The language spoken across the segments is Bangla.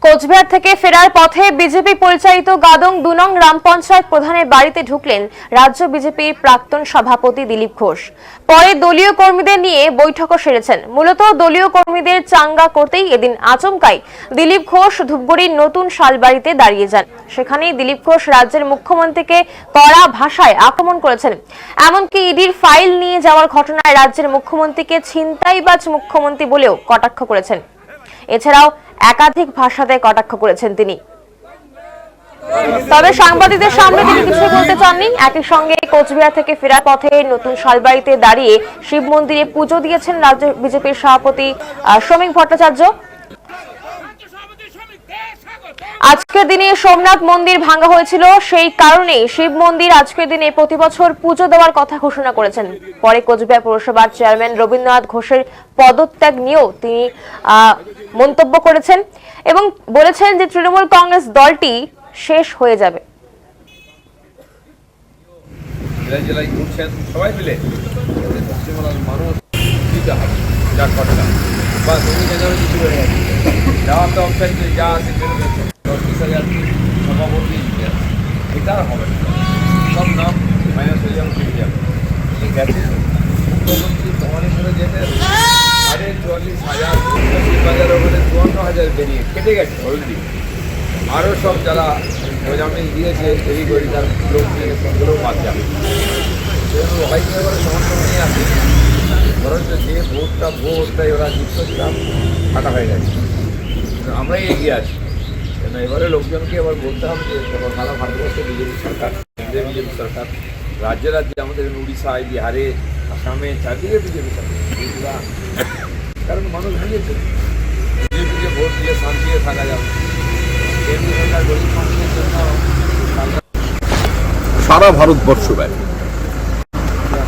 কোচবিহার থেকে ফেরার পথে বিজেপি পরিচালিত গাদং ২ নং গ্রাম পঞ্চায়েত প্রধানের বাড়িতে ঢুকলেন রাজ্য বিজেপির প্রাক্তন সভাপতি দিলীপ ঘোষ। পরে দলীয় কর্মীদের নিয়ে বৈঠকও সেরেছেন। মূলত দলীয় কর্মীদের চাঙ্গা করতেই এদিন আচমকাই দিলীপ ঘোষ ধূপগুড়ির নতুন শালবাড়িতে দাঁড়িয়ে যান। সেখানেই দিলীপ ঘোষ রাজ্যের মুখ্যমন্ত্রীকে কড়া ভাষায় আক্রমণ করেছেন। এমনকি ইডির ফাইল নিয়ে যাওয়ার ঘটনায় রাজ্যের মুখ্যমন্ত্রীকে ছিনতাইবাজ মুখ্যমন্ত্রী বলেও কটাক্ষ করেছেন। এছাড়াও একাধিক ভাষাতে কটাক্ষ করেছেন তিনি। তবে সাংবাদিকদের সামনে তিনি কিছু বলতে চাননি। একই সঙ্গে কোচবিহার থেকে ফেরার পথে নতুন শালবাড়িতে দাঁড়িয়ে শিব মন্দিরে পুজো দিয়েছেন রাজ্য বিজেপির সভাপতি শ্রমিক ভট্টাচার্য। আজকের দিনে সোমনাথ মন্দির ভাঙা হয়েছিল, সেই কারণে শিব মন্দির আজকের দিনে প্রতি বছর পুজো দেওয়ার কথা ঘোষণা করেছেন। পরে কোচবিহার পৌরসভার চেয়ারম্যান রবীন্দ্রনাথ ঘোষের পদত্যাগ নিয়েও তিনি মন্তব্য করেছেন এবং বলেছেন যে তৃণমূল কংগ্রেস দলটি শেষ হয়ে যাবে। সব নাম মাইনাস হয়ে যাবে, ঠিক আছে? মুখ্যমন্ত্রী তোমাদের সাথে যেতে 44,000 ওখানে 54,000 বেরিয়ে কেটে গেছে অলরেডি। আরও সব যারা প্রোগ্রামে দিয়েছে এই গরিকার লোক নিয়ে সবগুলোও বাদ যাবে। সেজন্য লড়াইগুলো করে সমর্থন নিয়ে আসে, বরঞ্চ যে ভোটটাই ওরা জিতছিলাম ফাটা হয়ে গেছে। আমরাই এগিয়ে আছি। এবারে লোকজনকে এবার বলতে হবে যে সারা ভারতবর্ষে বিজেপি সরকার, বিজেপি সরকার, রাজ্যে রাজ্যে আমাদের উড়িষ্যায়, বিহারে, আসামে চারদিকে বিজেপি সরকার। কারণ মানুষ বুঝেছে বিজেপিকে ভোট দিয়ে শান্তিতে থাকা যাবে। কেন্দ্র সরকার গরিব মানুষের জন্য সারা ভারতবর্ষ ব্যাপী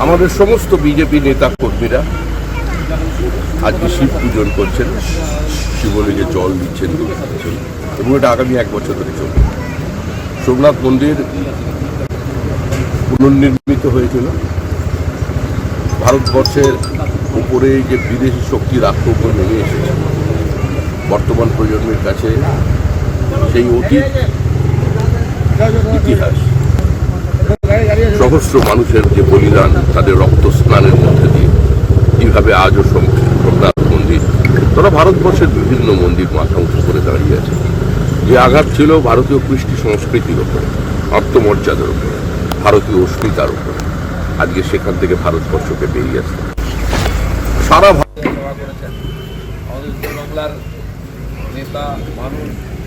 আমাদের সমস্ত বিজেপি নেতা কর্মীরা আজকে শিব পূজন করছেন, শিবলিঙ্গে জল দিচ্ছেন, এবং এটা আগামী 1 বছর ধরে চলবে। সোমনাথ মন্দির পুনর্নির্মিত হয়েছিল। ভারতবর্ষের উপরে যে বিদেশি শক্তির আক্রমণ নেমে এসেছে, বর্তমান প্রজন্মের কাছে সেই অতীত ইতিহাস, সহস্র মানুষের যে বলিদান, তাদের রক্ত স্নানের মধ্যে দিয়ে কীভাবে আজও সোমনাথ মন্দির তারা ভারতবর্ষের বিভিন্ন মন্দির মাথা উঁচু করে দাঁড়িয়ে আছে। যে আঘাত ছিল ভারতীয় কৃষ্টি সংস্কৃতির ওপরে, আত্মমর্যাদার উপরে, ভারতীয় অস্মিতার উপরে, আজকে সেখান থেকে ভারতবর্ষকে বেরিয়ে আসতে সারা সেবা করেছেন। আমাদের উত্তর বাংলার নেতা মানুষ